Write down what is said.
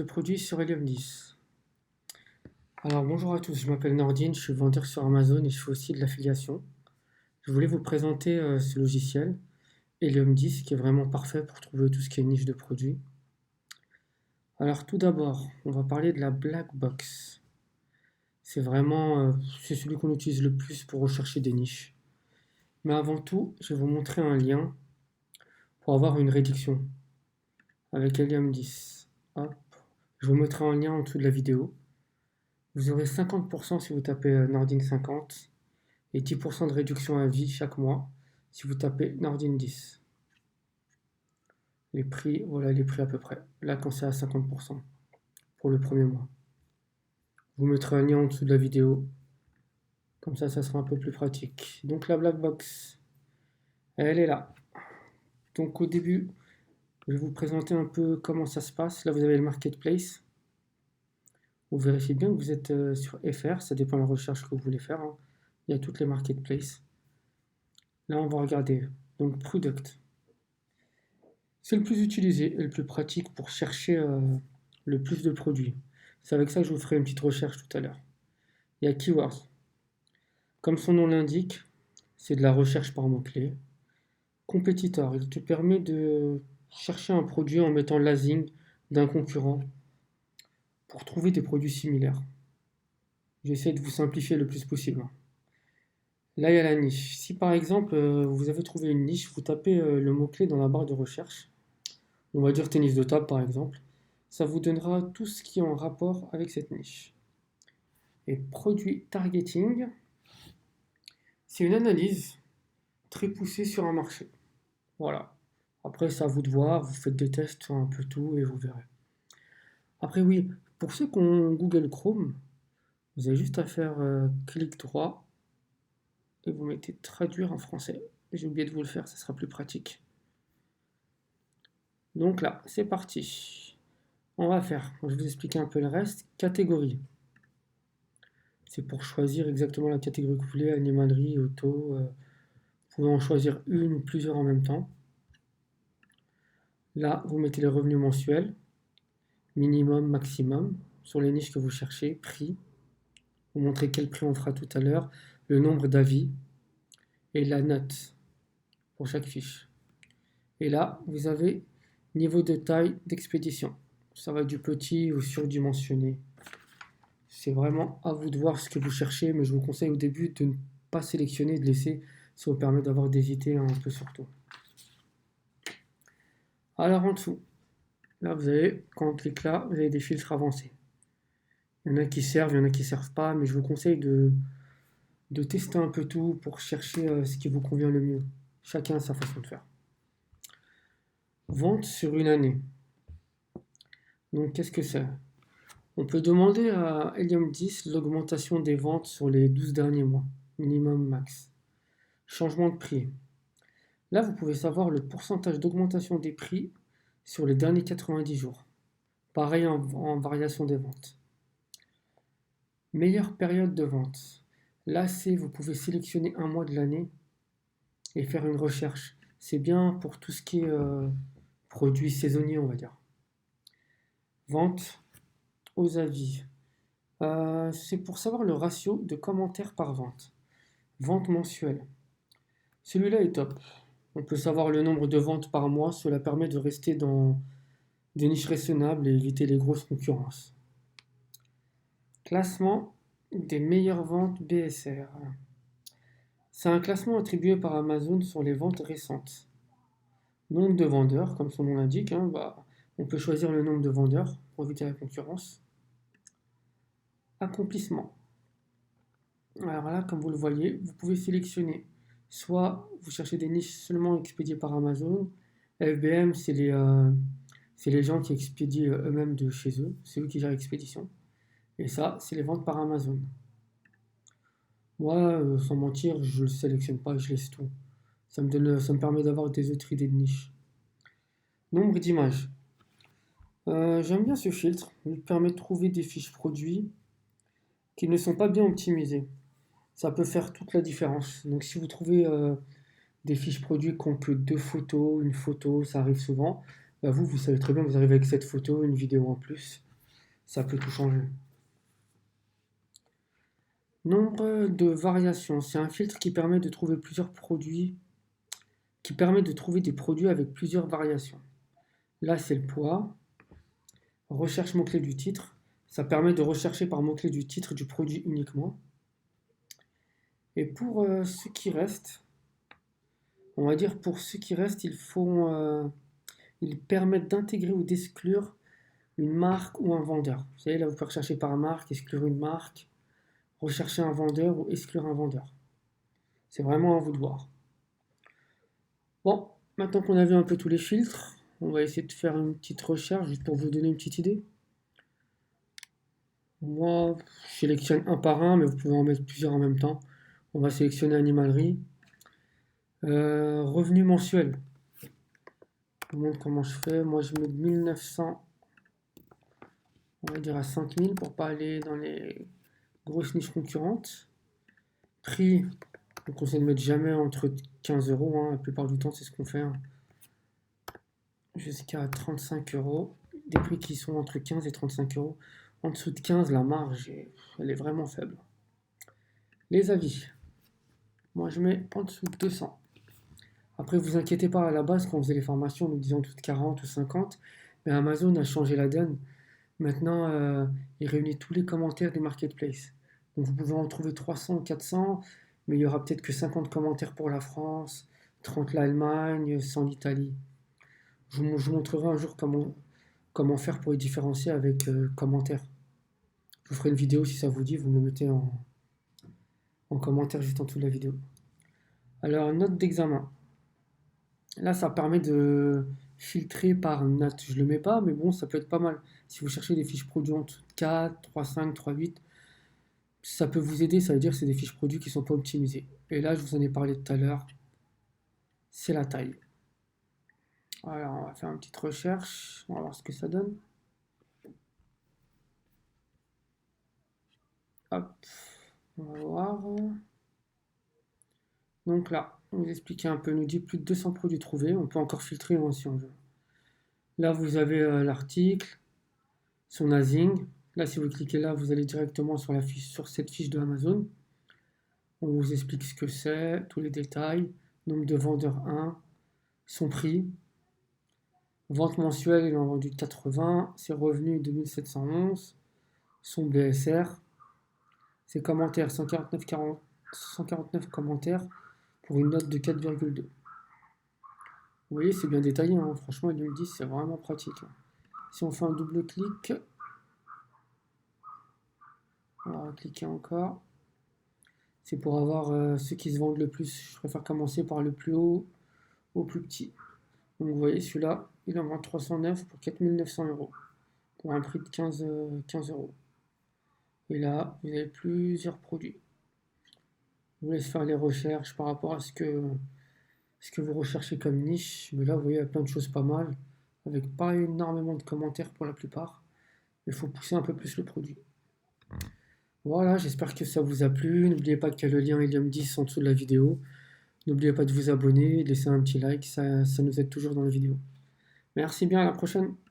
De produits sur Helium 10. Alors bonjour à tous, je m'appelle Nordine, je suis vendeur sur Amazon et je fais aussi de l'affiliation. Je voulais vous présenter ce logiciel, Helium 10, qui est vraiment parfait pour trouver tout ce qui est niche de produits. Alors tout d'abord, on va parler de la Black Box. C'est vraiment c'est celui qu'on utilise le plus pour rechercher des niches. Mais avant tout, je vais vous montrer un lien pour avoir une réduction avec Helium 10. Hop. Je vous mettrai un lien en dessous de la vidéo. Vous aurez 50% si vous tapez Nordine 50 et 10% de réduction à vie chaque mois si vous tapez Nordine 10. Les prix, voilà les prix à peu près. Là, quand c'est à 50% pour le premier mois. Je vous mettrai un lien en dessous de la vidéo. Comme ça sera un peu plus pratique. Donc la Black Box, elle est là. Donc au début, je vais vous présenter un peu comment ça se passe. Là, vous avez le Marketplace. Vous vérifiez bien que vous êtes sur FR, ça dépend de la recherche que vous voulez faire, hein. Il y a toutes les marketplaces. Là, on va regarder. Donc, Product. C'est le plus utilisé et le plus pratique pour chercher le plus de produits. C'est avec ça que je vous ferai une petite recherche tout à l'heure. Il y a Keywords. Comme son nom l'indique, c'est de la recherche par mots-clés. Compétiteur, il te permet de chercher un produit en mettant l'asing d'un concurrent pour trouver des produits similaires. J'essaie de vous simplifier le plus possible. Là, il y a la niche. Si par exemple, vous avez trouvé une niche, vous tapez le mot-clé dans la barre de recherche, on va dire tennis de table par exemple, ça vous donnera tout ce qui est en rapport avec cette niche. Et produit targeting, c'est une analyse très poussée sur un marché. Voilà. Après, c'est à vous de voir, vous faites des tests sur un peu tout et vous verrez. Après, oui, pour ceux qui ont Google Chrome, vous avez juste à faire clic droit et vous mettez traduire en français. J'ai oublié de vous le faire, ça sera plus pratique. Donc là, c'est parti. On va faire, je vais vous expliquer un peu le reste. Catégorie. C'est pour choisir exactement la catégorie que vous voulez, animalerie, auto. Vous pouvez en choisir une ou plusieurs en même temps. Là, vous mettez les revenus mensuels, minimum, maximum, sur les niches que vous cherchez, prix. Vous montrez quel prix on fera tout à l'heure, le nombre d'avis et la note pour chaque fiche. Et là, vous avez niveau de taille d'expédition. Ça va du petit au surdimensionné. C'est vraiment à vous de voir ce que vous cherchez, mais je vous conseille au début de ne pas sélectionner, de laisser, ça vous permet d'avoir des idées un peu sur tout. Alors en dessous, là vous avez, quand on clique là, vous avez des filtres avancés. Il y en a qui servent, il y en a qui ne servent pas, mais je vous conseille de tester un peu tout pour chercher ce qui vous convient le mieux. Chacun a sa façon de faire. Vente sur une année. Donc qu'est-ce que c'est? On peut demander à Helium 10 l'augmentation des ventes sur les 12 derniers mois, minimum max. Changement de prix. Là, vous pouvez savoir le pourcentage d'augmentation des prix sur les derniers 90 jours. Pareil en variation des ventes. Meilleure période de vente. Là, vous pouvez sélectionner un mois de l'année et faire une recherche. C'est bien pour tout ce qui est produits saisonniers, on va dire. Vente aux avis. C'est pour savoir le ratio de commentaires par vente. Vente mensuelle. Celui-là est top. On peut savoir le nombre de ventes par mois. Cela permet de rester dans des niches raisonnables et éviter les grosses concurrences. Classement des meilleures ventes BSR. C'est un classement attribué par Amazon sur les ventes récentes. Nombre de vendeurs, comme son nom l'indique, on peut choisir le nombre de vendeurs pour éviter la concurrence. Accomplissement. Alors là, comme vous le voyez, vous pouvez sélectionner. Soit vous cherchez des niches seulement expédiées par Amazon. FBM, c'est les gens qui expédient eux-mêmes de chez eux. C'est eux qui gèrent l'expédition. Et ça, c'est les ventes par Amazon. Moi, sans mentir, je ne le sélectionne pas, je laisse tout. Ça me permet d'avoir des autres idées de niche. Nombre d'images. J'aime bien ce filtre. Il permet de trouver des fiches produits qui ne sont pas bien optimisées. Ça peut faire toute la différence. Donc si vous trouvez des fiches produits qui ont que 2 photos, une photo, ça arrive souvent, vous savez très bien que vous arrivez avec cette photo, une vidéo en plus. Ça peut tout changer. Nombre de variations. C'est un filtre qui permet de trouver plusieurs produits, qui permet de trouver des produits avec plusieurs variations. Là, c'est le poids. Recherche mot-clé du titre. Ça permet de rechercher par mot-clé du titre du produit uniquement. Et pour ce qui reste, on va dire pour ce qui reste, ils permettent d'intégrer ou d'exclure une marque ou un vendeur. Vous savez, là, vous pouvez rechercher par marque, exclure une marque, rechercher un vendeur ou exclure un vendeur. C'est vraiment à vous de voir. Bon, maintenant qu'on a vu un peu tous les filtres, on va essayer de faire une petite recherche juste pour vous donner une petite idée. Moi, je sélectionne un par un, mais vous pouvez en mettre plusieurs en même temps. On va sélectionner animalerie. Revenu mensuel. Je vous montre comment je fais. Moi, je mets de 1900, on va dire à 5000 pour pas aller dans les grosses niches concurrentes. Prix, on conseille de mettre jamais entre 15 euros. Hein. La plupart du temps, c'est ce qu'on fait. Hein. Jusqu'à 35 euros. Des prix qui sont entre 15 et 35 euros. En dessous de 15, la marge, elle est vraiment faible. Les avis. Moi, je mets en dessous de 200. Après, vous inquiétez pas, à la base, quand on faisait les formations, nous disions toutes 40 ou 50. Mais Amazon a changé la donne. Maintenant, il réunit tous les commentaires des marketplaces. Donc, vous pouvez en trouver 300 ou 400, mais il y aura peut-être que 50 commentaires pour la France, 30 l'Allemagne, 100 l'Italie. Je vous montrerai un jour comment faire pour les différencier avec commentaires. Je vous ferai une vidéo si ça vous dit, vous me le mettez en commentaire juste en dessous de la vidéo. Alors, note d'examen. Là, ça permet de filtrer par note. Je ne le mets pas, mais bon, ça peut être pas mal. Si vous cherchez des fiches produits en dessous de 4, 3,5, 3,8, ça peut vous aider. Ça veut dire que c'est des fiches produits qui ne sont pas optimisées. Et là, je vous en ai parlé tout à l'heure. C'est la taille. Alors, on va faire une petite recherche. On va voir ce que ça donne. Hop, on va voir. Donc là, on vous explique un peu. Il nous dit plus de 200 produits trouvés. On peut encore filtrer si on veut. Là, vous avez l'article, son asing. Là, si vous cliquez là, vous allez directement sur cette fiche de Amazon. On vous explique ce que c'est, tous les détails, nombre de vendeurs 1, son prix, vente mensuelle, il en a vendu 80, ses revenus 2711, son BSR, ses commentaires 149 commentaires pour une note de 4,2. Vous voyez, c'est bien détaillé, hein. Franchement, ils nous le disent, c'est vraiment pratique. Si on fait un double clic, on va cliquer encore. C'est pour avoir ceux qui se vendent le plus. Je préfère commencer par le plus haut au plus petit. Donc vous voyez, celui-là, il en vend 309 pour 4900 euros, pour un prix de 15 euros. Et là, vous avez plusieurs produits. Je vous laisse faire les recherches par rapport à ce que vous recherchez comme niche. Mais là, vous voyez, il y a plein de choses pas mal, avec pas énormément de commentaires pour la plupart. Il faut pousser un peu plus le produit. Voilà, j'espère que ça vous a plu. N'oubliez pas qu'il y a le lien Helium 10 en dessous de la vidéo. N'oubliez pas de vous abonner, de laisser un petit like, ça nous aide toujours dans la vidéo. Merci bien, à la prochaine.